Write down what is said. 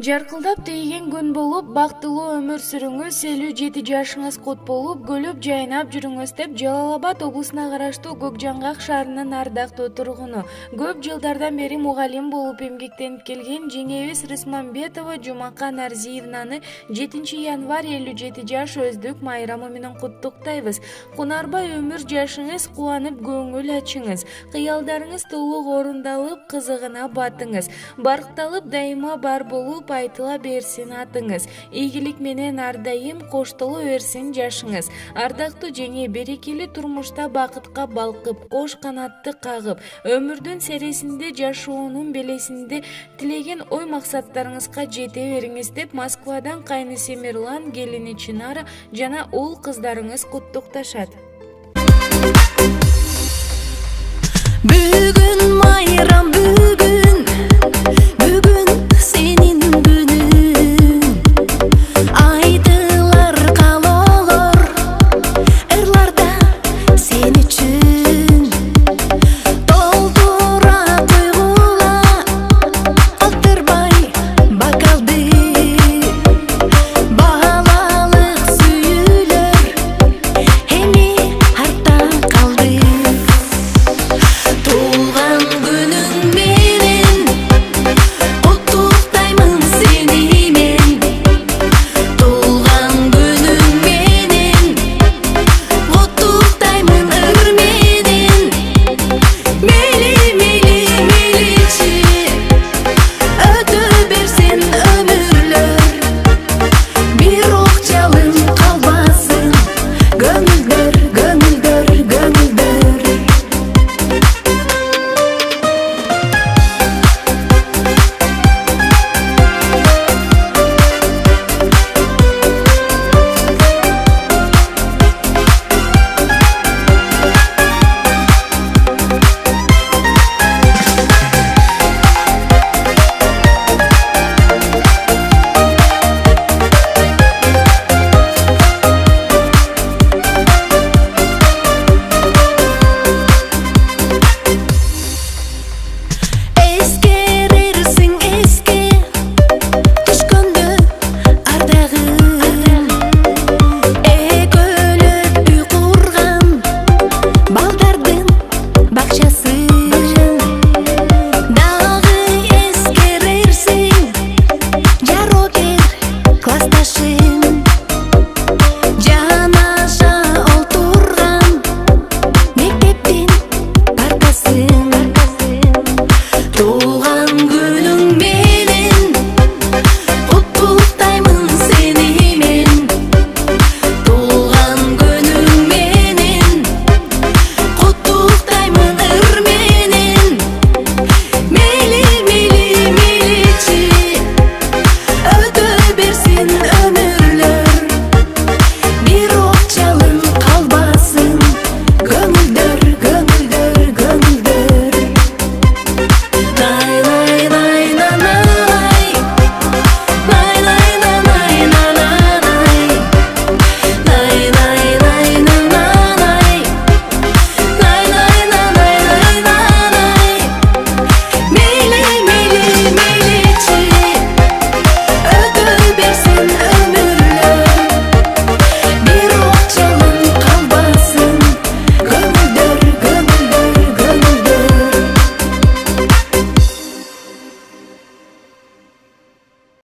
Жаркылдап тийген күн болуп, бактылуу өмүр сүрүңүз, 57 жашыңыз кут болуп, көлөп жайнап жүрүңүз деп Жалал-Абад облусуна караштуу Көкжаңгак шаарынын ардактуу тургуну, көп жылдардан бери мугалим болуп эмгектенип келген жеңебиз Рысмамбетова Жумака Нарзиевнаны 7 январь 57 жаш өздүк майрамы менен куттуктайбыз. Кунарбай өмүр жашыңыз, кубанып көңүл ачыңыз, кыялдарыңыз толук орундалып, кызыгына батыңыз, баркталып дайыма бар болуп айтыла берсин атыңыз, ийгилик менен ар дайым коштоло берсин жашыңыз. Ардактуу жеңе, берекелүү турмушта бакытка балкып, кош канатты кагып, өмүрдүн сересинде жашоонун белесинде тилеген ой максаттарыңызга жете бериңиз деп Москвадан кайнысы Мирлан, келини Чынара жана уул кыздарыңыз куттукташат. Бүгүн майрам, бүгүн